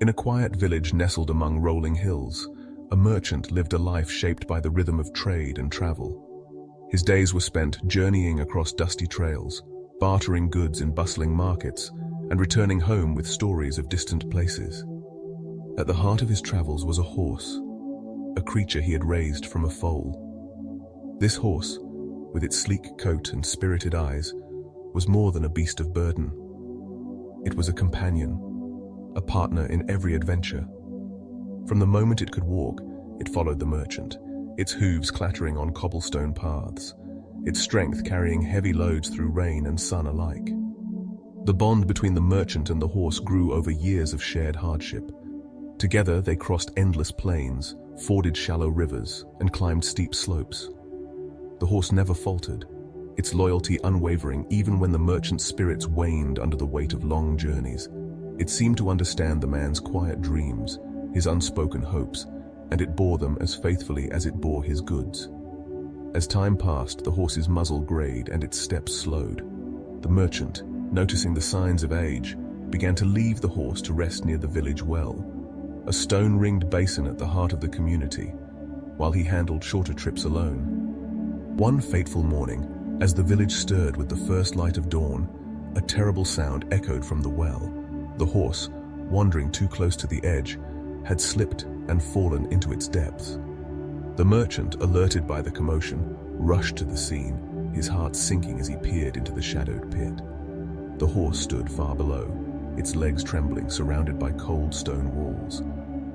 In a quiet village nestled among rolling hills, a merchant lived a life shaped by the rhythm of trade and travel. His days were spent journeying across dusty trails, bartering goods in bustling markets, and returning home with stories of distant places. At the heart of his travels was a horse, a creature he had raised from a foal. This horse, with its sleek coat and spirited eyes, was more than a beast of burden. It was a companion, a partner in every adventure. From the moment it could walk, it followed the merchant, its hooves clattering on cobblestone paths, its strength carrying heavy loads through rain and sun alike. The bond between the merchant and the horse grew over years of shared hardship. Together they crossed endless plains, forded shallow rivers, and climbed steep slopes. The horse never faltered, its loyalty unwavering even when the merchant's spirits waned under the weight of long journeys. It seemed to understand the man's quiet dreams, his unspoken hopes, and it bore them as faithfully as it bore his goods. As time passed, the horse's muzzle grayed and its steps slowed. The merchant, noticing the signs of age, began to leave the horse to rest near the village well, a stone-ringed basin at the heart of the community, while he handled shorter trips alone. One fateful morning, as the village stirred with the first light of dawn, a terrible sound echoed from the well. The horse, wandering too close to the edge, had slipped and fallen into its depths. The merchant, alerted by the commotion, rushed to the scene, his heart sinking as he peered into the shadowed pit. The horse stood far below, its legs trembling, surrounded by cold stone walls.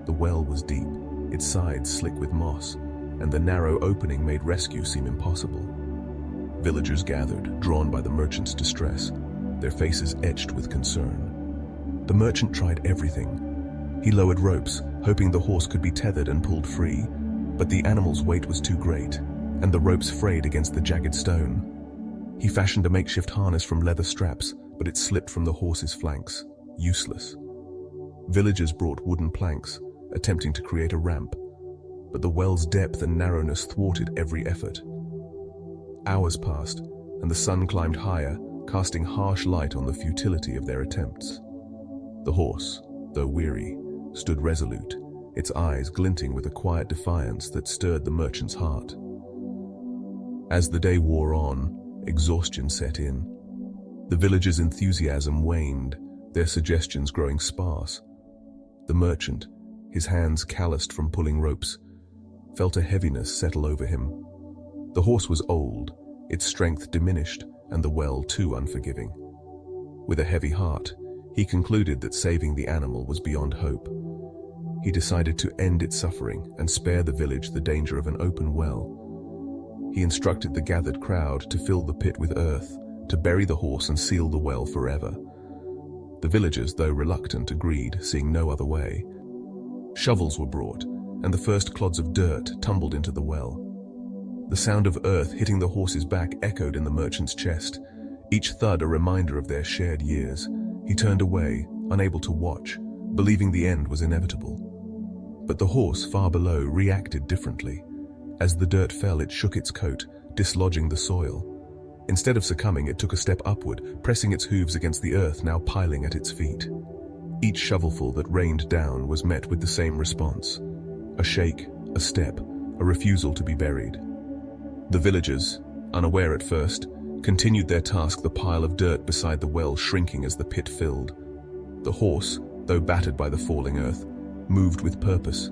The well was deep, its sides slick with moss, and the narrow opening made rescue seem impossible. Villagers gathered, drawn by the merchant's distress, their faces etched with concern. The merchant tried everything. He lowered ropes, hoping the horse could be tethered and pulled free, but the animal's weight was too great, and the ropes frayed against the jagged stone. He fashioned a makeshift harness from leather straps, but it slipped from the horse's flanks, useless. Villagers brought wooden planks, attempting to create a ramp, but the well's depth and narrowness thwarted every effort. Hours passed, and the sun climbed higher, casting harsh light on the futility of their attempts. The horse, though weary, stood resolute, its eyes glinting with a quiet defiance that stirred the merchant's heart. As the day wore on, exhaustion set in. The villagers' enthusiasm waned, their suggestions growing sparse. The merchant, his hands calloused from pulling ropes, felt a heaviness settle over him. The horse was old, its strength diminished, and the well too unforgiving. With a heavy heart, he concluded that saving the animal was beyond hope. He decided to end its suffering and spare the village the danger of an open well. He instructed the gathered crowd to fill the pit with earth, to bury the horse and seal the well forever. The villagers, though reluctant, agreed, seeing no other way. Shovels were brought, and the first clods of dirt tumbled into the well. The sound of earth hitting the horse's back echoed in the merchant's chest, each thud a reminder of their shared years. He turned away, unable to watch, believing the end was inevitable. But the horse far below reacted differently. As the dirt fell, it shook its coat, dislodging the soil. Instead of succumbing, it took a step upward, pressing its hooves against the earth now piling at its feet. Each shovelful that rained down was met with the same response: a shake, a step, a refusal to be buried. The villagers, unaware at first, continued their task, the pile of dirt beside the well shrinking as the pit filled. The horse, though battered by the falling earth, moved with purpose.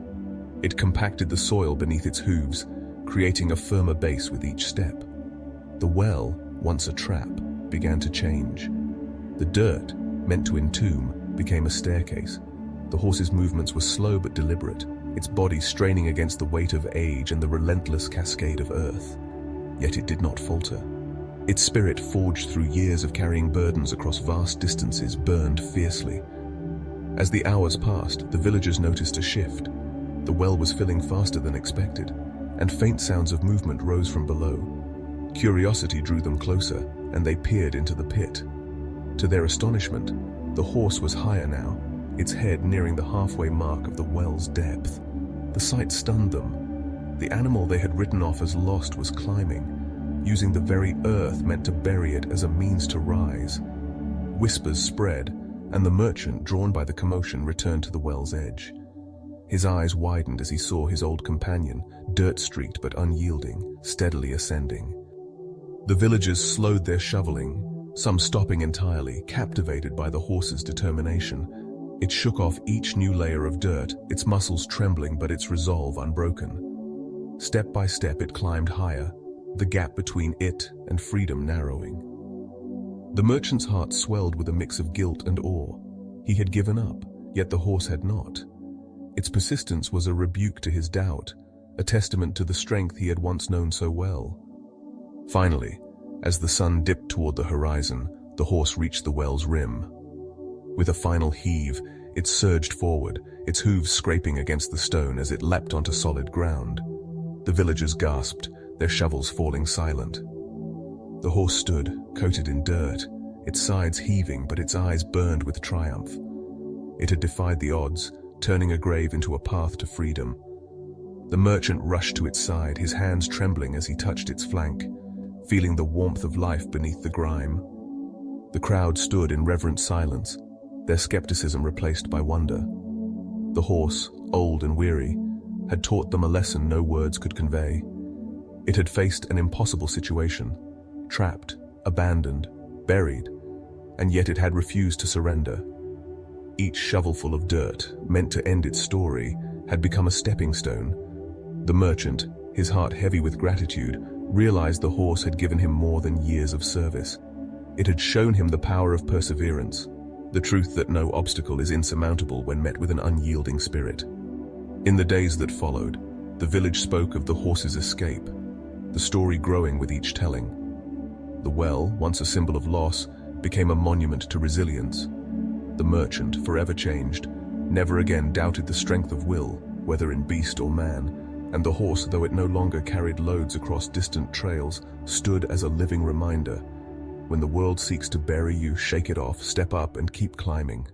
It compacted the soil beneath its hooves, creating a firmer base with each step. The well, once a trap, began to change. The dirt, meant to entomb, became a staircase. The horse's movements were slow but deliberate, its body straining against the weight of age and the relentless cascade of earth. Yet it did not falter. Its spirit, forged through years of carrying burdens across vast distances, burned fiercely. As the hours passed, the villagers noticed a shift. The well was filling faster than expected, and faint sounds of movement rose from below. Curiosity drew them closer, and they peered into the pit. To their astonishment, the horse was higher now, its head nearing the halfway mark of the well's depth. The sight stunned them. The animal they had written off as lost was climbing, using the very earth meant to bury it as a means to rise. Whispers spread, and the merchant, drawn by the commotion, returned to the well's edge. His eyes widened as he saw his old companion, dirt-streaked but unyielding, steadily ascending. The villagers slowed their shoveling, some stopping entirely, captivated by the horse's determination. It shook off each new layer of dirt, its muscles trembling but its resolve unbroken. Step by step it climbed higher, the gap between it and freedom narrowing. The merchant's heart swelled with a mix of guilt and awe. He had given up, yet the horse had not. Its persistence was a rebuke to his doubt, a testament to the strength he had once known so well. Finally, as the sun dipped toward the horizon, the horse reached the well's rim. With a final heave, it surged forward, its hooves scraping against the stone as it leapt onto solid ground. The villagers gasped, their shovels falling silent. The horse stood, coated in dirt, its sides heaving but its eyes burned with triumph. It had defied the odds, turning a grave into a path to freedom. The merchant rushed to its side, his hands trembling as he touched its flank, feeling the warmth of life beneath the grime. The crowd stood in reverent silence, their skepticism replaced by wonder. The horse, old and weary, had taught them a lesson no words could convey. It had faced an impossible situation, trapped, abandoned, buried, and yet it had refused to surrender. Each shovelful of dirt, meant to end its story, had become a stepping stone. The merchant, his heart heavy with gratitude, realized the horse had given him more than years of service. It had shown him the power of perseverance, the truth that no obstacle is insurmountable when met with an unyielding spirit. In the days that followed, the village spoke of the horse's escape, the story growing with each telling. The well, once a symbol of loss, became a monument to resilience. The merchant, forever changed, never again doubted the strength of will, whether in beast or man, and the horse, though it no longer carried loads across distant trails, stood as a living reminder. When the world seeks to bury you, shake it off, step up, and keep climbing.